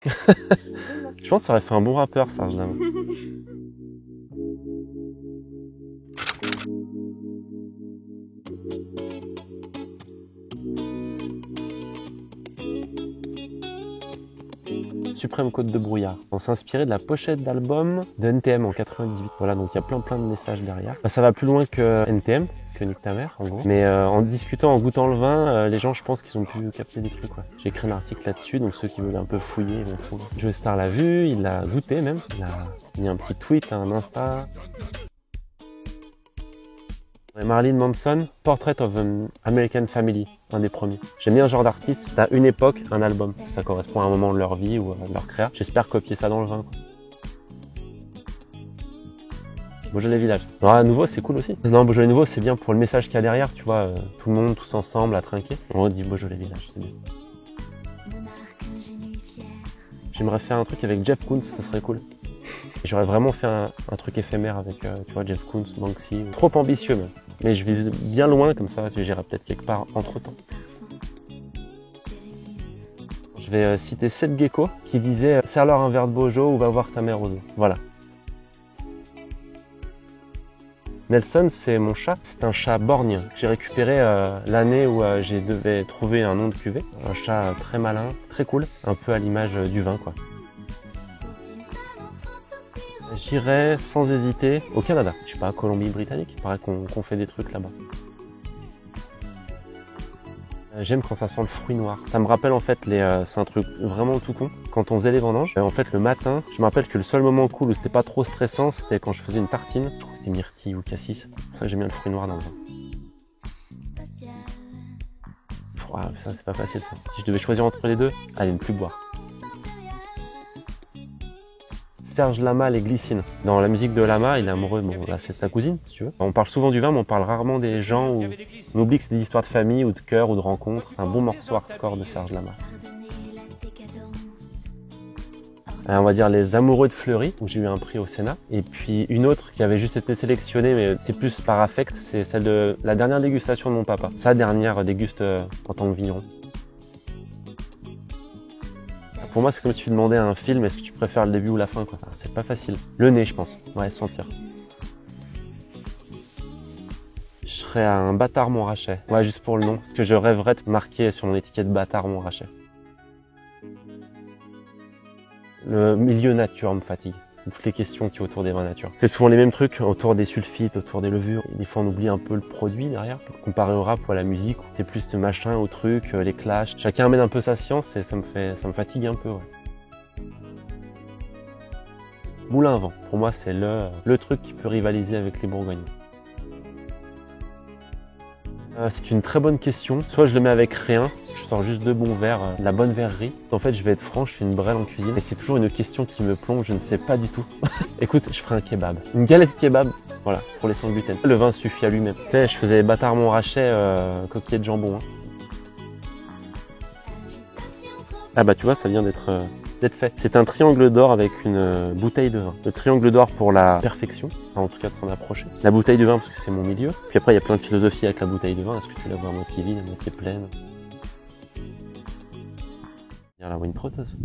Je pense que ça aurait fait un bon rappeur, Serge Lama. Suprême Côte de Brouillard. On s'est inspiré de la pochette d'album de NTM en 98. Voilà, donc il y a plein de messages derrière. Ça va plus loin que NTM, que Nique ta mère, en gros. Mais en discutant, en goûtant le vin, les gens, je pense qu'ils ont pu capter des trucs. Ouais. J'ai écrit un article là-dessus, donc ceux qui veulent un peu fouiller, ils vont trouver. Joe Star l'a vu, il l'a goûté même. Il a mis un petit tweet, un Insta. Marilyn Manson, Portrait of an American Family, un des premiers. J'aime bien ce genre d'artiste, à une époque, un album. Ça correspond à un moment de leur vie ou à leur créa. J'espère copier ça dans le vin. Quoi. Beaujolais Village. Alors, à nouveau, c'est cool aussi. Non, Beaujolais Nouveau, c'est bien pour le message qu'il y a derrière, tu vois, tout le monde, tous ensemble, à trinquer. On dit Beaujolais Village, c'est bien. J'aimerais faire un truc avec Jeff Koons, ça serait cool. J'aurais vraiment fait un truc éphémère avec, tu vois, Jeff Koons, Banksy. Trop ambitieux même. Mais je vise bien loin, comme ça, j'irai peut-être quelque part entre-temps. Je vais citer Seth Gecko qui disait « Serre-leur un verre de Beaujolais ou va voir ta mère aux eaux ». Voilà. Nelson, c'est mon chat. C'est un chat borgne que j'ai récupéré l'année où j'ai devais trouver un nom de cuvée. Un chat très malin, très cool, un peu à l'image du vin, quoi. J'irai sans hésiter au Canada. Je sais pas, Colombie-Britannique. Il paraît qu'on fait des trucs là-bas. J'aime quand ça sent le fruit noir. Ça me rappelle en fait c'est un truc vraiment tout con. Quand on faisait les vendanges, en fait le matin, je me rappelle que le seul moment cool où c'était pas trop stressant, c'était quand je faisais une tartine. Je crois que c'était myrtille ou cassis. C'est pour ça que j'aime bien le fruit noir dans le vin. Ah, ça c'est pas facile ça. Si je devais choisir entre les deux, allez, ne plus boire. Serge Lama, les glycines. Dans la musique de Lama, il est amoureux, bon là c'est sa cousine si tu veux. On parle souvent du vin, mais on parle rarement des gens où on oublie que c'est des histoires de famille ou de cœur ou de rencontres. Un bon morceau hardcore de Serge Lama. On va dire les amoureux de Fleury, où j'ai eu un prix au Sénat. Et puis une autre qui avait juste été sélectionnée, mais c'est plus par affect, c'est celle de la dernière dégustation de mon papa. Sa dernière déguste en tant que vigneron. Pour moi, c'est comme si tu demandais à un film, est-ce que tu préfères le début ou la fin, quoi. C'est pas facile. Le nez, je pense. Ouais, sentir. Je serais un Bâtard Montrachet. Ouais, juste pour le nom. Parce que je rêverais de marquer sur mon étiquette Bâtard Montrachet. Le milieu nature me fatigue. Toutes les questions qui sont autour des vins nature. C'est souvent les mêmes trucs, autour des sulfites, autour des levures. Et des fois, on oublie un peu le produit derrière. Comparé au rap ou à la musique, où t'es plus ce machin au truc, les clashs. Chacun amène un peu sa science et ça me fatigue un peu, ouais. Moulin à vent, pour moi, c'est le truc qui peut rivaliser avec les Bourgognes. C'est une très bonne question. Soit je le mets avec rien, je sors juste 2 bons verres, de la bonne verrerie. En fait, je vais être franc, je suis une brêle en cuisine. Et c'est toujours une question qui me plombe, je ne sais pas du tout. Écoute, je ferai un kebab. Une galette kebab, voilà, pour les sans gluten. Le vin suffit à lui-même. Tu sais, je faisais Bâtard Montrachet, coquillette de jambon. Hein. Ah bah tu vois, ça vient d'être fait. C'est un triangle d'or avec une bouteille de vin. Le triangle d'or pour la perfection, enfin, en tout cas de s'en approcher. La bouteille de vin parce que c'est mon milieu. Puis après il y a plein de philosophie avec la bouteille de vin. Est-ce que tu la vois à moitié vide, à moitié pleine? Il y a la wine trotteuse.